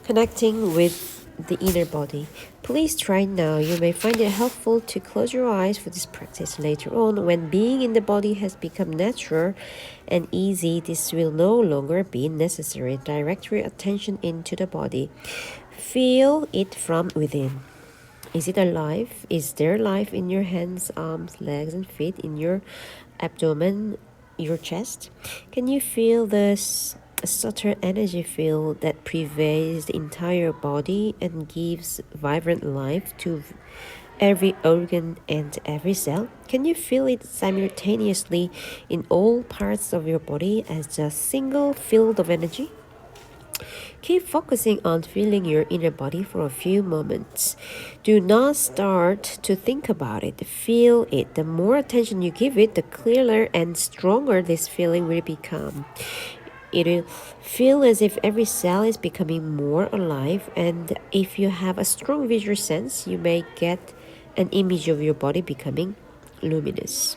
connecting with the inner body. Please try now. You may find it helpful to close your eyes for this practice later on. When being in the body has become natural and easy, this will no longer be necessary. Direct your attention into the body. Feel it from within. Is it alive? Is there life in your hands, arms, legs, and feet, in your abdomen, your chest? Can you feel this subtle energy field that pervades the entire body and gives vibrant life to every organ and every cell? Can you feel it simultaneously in all parts of your body as a single field of energy? Keep focusing on feeling your inner body for a few moments. Do not start to think about it. Feel it. The more attention you give it, the clearer and stronger this feeling will become. It will feel as if every cell is becoming more alive, and if you have a strong visual sense, you may get an image of your body becoming luminous.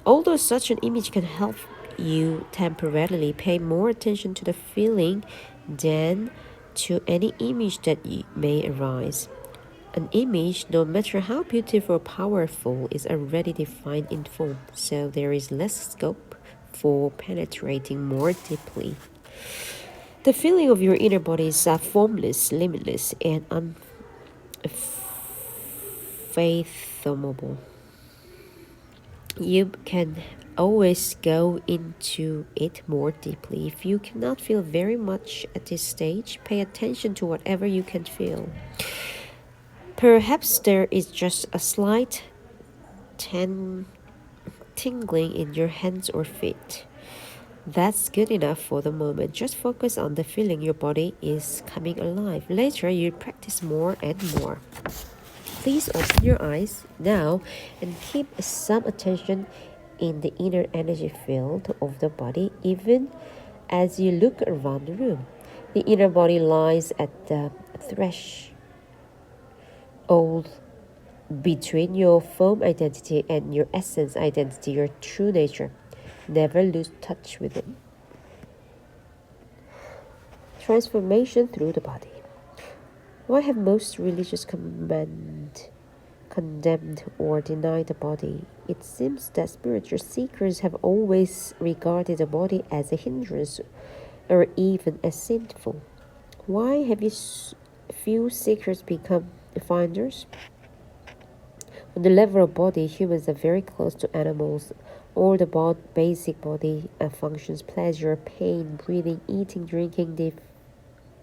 Although such an image can help you temporarily, pay more attention to the feeling than to any image that may arise. An image, no matter how beautiful or powerful, is already defined in form, so there is less scope for penetrating more deeply. The feeling of your inner body is formless, limitless, and unfathomable. You can always go into it more deeply. If you cannot feel very much at this stage, pay attention to whatever you can feel. Perhaps there is just a slight tingling in your hands or feet. That's good enough for the moment. Just focus on the feeling your body is coming alive. Later, you'll practice more and more. Please open your eyes now and keep some attention in the inner energy field of the body, even as you look around the room. The inner body lies at the threshold between your form identity and your essence identity, your true nature. Never lose touch with it. Transformation through the body. Why have most religious condemned or denied the body? It seems that spiritual seekers have always regarded the body as a hindrance or even as sinful. Why have few seekers become finders? On the level of body, humans are very close to animals. All the basic body functions, pleasure, pain, breathing, eating, drinking,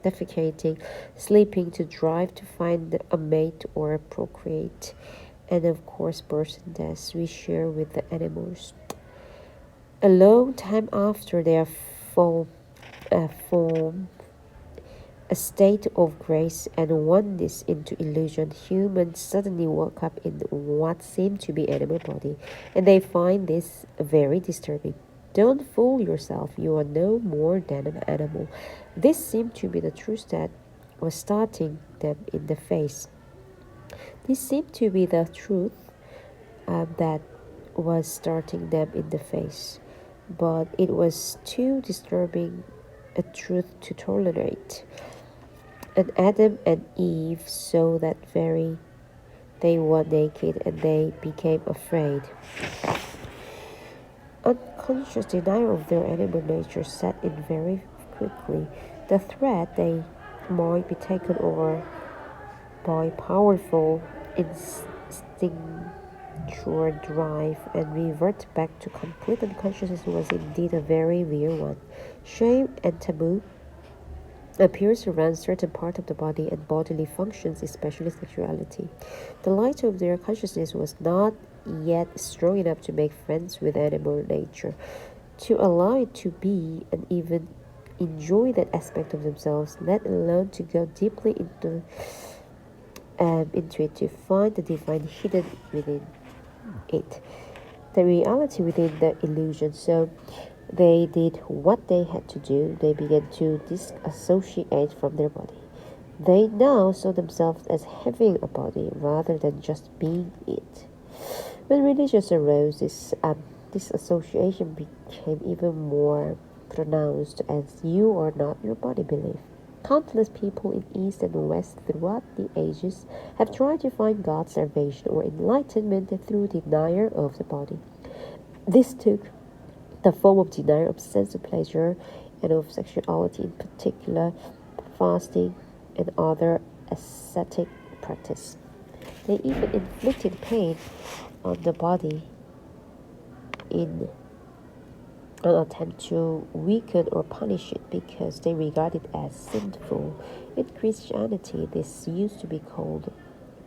defecating, sleeping, to drive to find a mate or procreate, and of course birth and death we share with the animals. A long time after their form a state of grace and oneness into illusion, humans suddenly woke up in what seemed to be animal body, and they find this very disturbing. Don't fool yourself, you are no more than an animal. This seemed to be the truth that was starting them in the face. This seemed to be the truth that was starting them in the face, but it was too disturbing a truth to tolerate. And Adam and Eve saw that they were naked and they became afraid. Unconscious denial of their animal nature set in very quickly. The threat they might be taken over by powerful instinctual drive and revert back to complete unconsciousness was indeed a very real one. Shame and taboo appears to run certain part of the body and bodily functions, especially sexuality. The light of their consciousness was not yet strong enough to make friends with animal nature, to allow it to be and even enjoy that aspect of themselves, let alone to go deeply into it, to find the divine hidden within it, the reality within the illusion. So they did what they had to do. They began to disassociate from their body. They now saw themselves as having a body rather than just being it. When religion arose, this association became even more pronounced as you are not your body belief. Countless people in East and West throughout the ages have tried to find God's salvation or enlightenment through denial of the body. This took the form of denial of sense of pleasure and of sexuality, in particular, fasting and other ascetic practice. They even inflicted pain on the body in an attempt to weaken or punish it because they regard it as sinful. In Christianity, this used to be called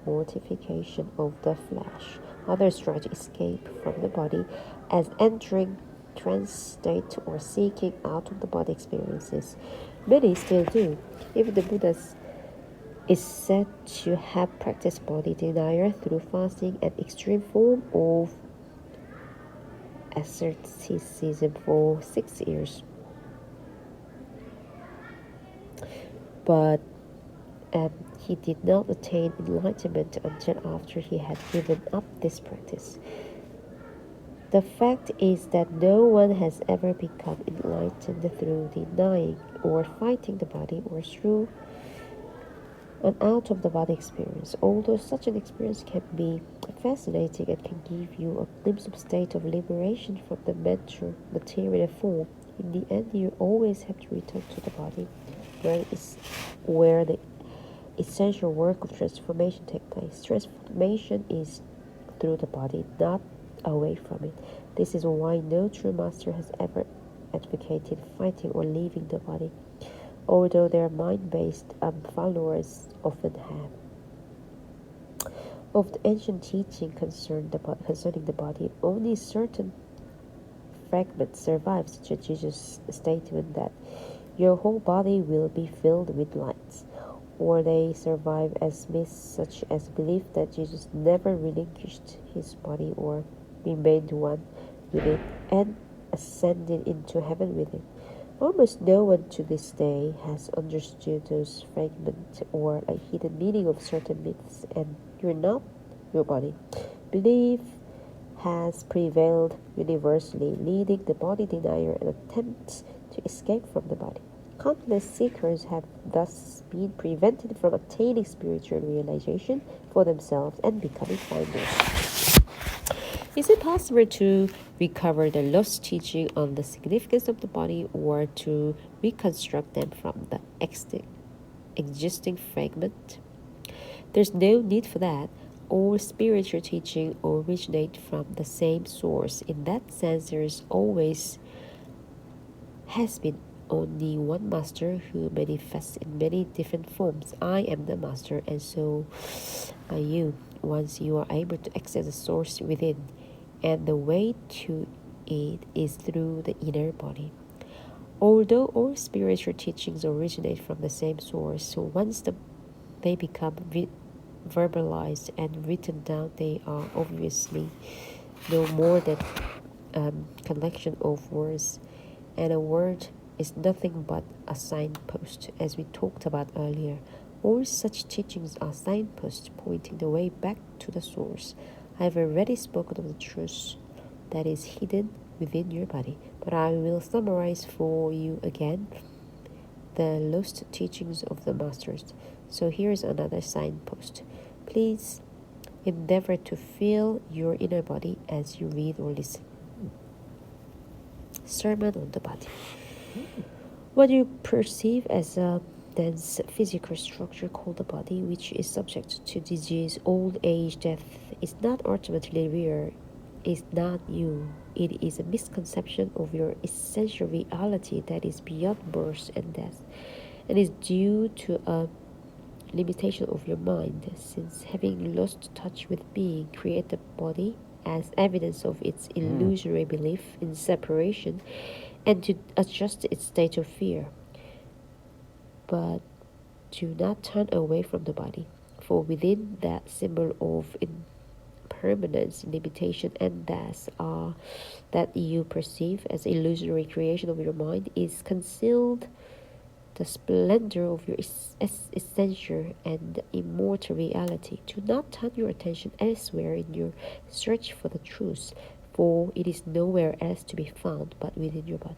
mortification of the flesh. Others try to escape from the body as entering trance state or seeking out of the body experiences. Many still do. Even the Buddha is said to have practiced body denial through fasting, an extreme form of asceticism, for 6 years. But he did not attain enlightenment until after he had given up this practice. The fact is that no one has ever become enlightened through denying or fighting the body or through an out-of-the-body experience. Although such an experience can be fascinating and can give you a glimpse of state of liberation from the material form, in the end you always have to return to the body, where the essential work of transformation takes place. Transformation is through the body, not away from it. This is why no true master has ever advocated fighting or leaving the body, although their mind-based followers often have. Of the ancient teaching concerning the body, only certain fragments survive, such as Jesus' statement that your whole body will be filled with light, or they survive as myths such as belief that Jesus never relinquished his body or remained one with it and ascended into heaven with it. Almost no one to this day has understood those fragments or a hidden meaning of certain myths, and you're not your body. Belief has prevailed universally, leading the body denier and attempts to escape from the body. Countless seekers have thus been prevented from attaining spiritual realization for themselves and becoming finders. Is it possible to recover the lost teaching on the significance of the body or to reconstruct them from the existing fragment? There's no need for that. All spiritual teaching originate from the same source. In that sense, there is always has been only one master who manifests in many different forms. I am the master, and so are you, once you are able to access the source within, and the way to it is through the inner body. Although all spiritual teachings originate from the same source, so once they become verbalized and written down, they are obviously no more than a collection of words, and a word is nothing but a signpost, as we talked about earlier. All such teachings are signposts pointing the way back to the source. I have already spoken of the truth that is hidden within your body, but I will summarize for you again the lost teachings of the masters. So here's another signpost. Please endeavor to feel your inner body as you read or listen. Sermon on the body. What you perceive as a dense physical structure called the body, which is subject to disease, old age, death, is not ultimately real, is not you. It is a misconception of your essential reality that is beyond birth and death, and is due to a limitation of your mind, since having lost touch with being, create the body as evidence of its illusory belief in separation and to adjust its state of fear. But do not turn away from the body, for within that symbol of impermanence, limitation, and death that you perceive as illusory creation of your mind is concealed the splendor of your essential and immortal reality. Do not turn your attention elsewhere in your search for the truth, for it is nowhere else to be found but within your body.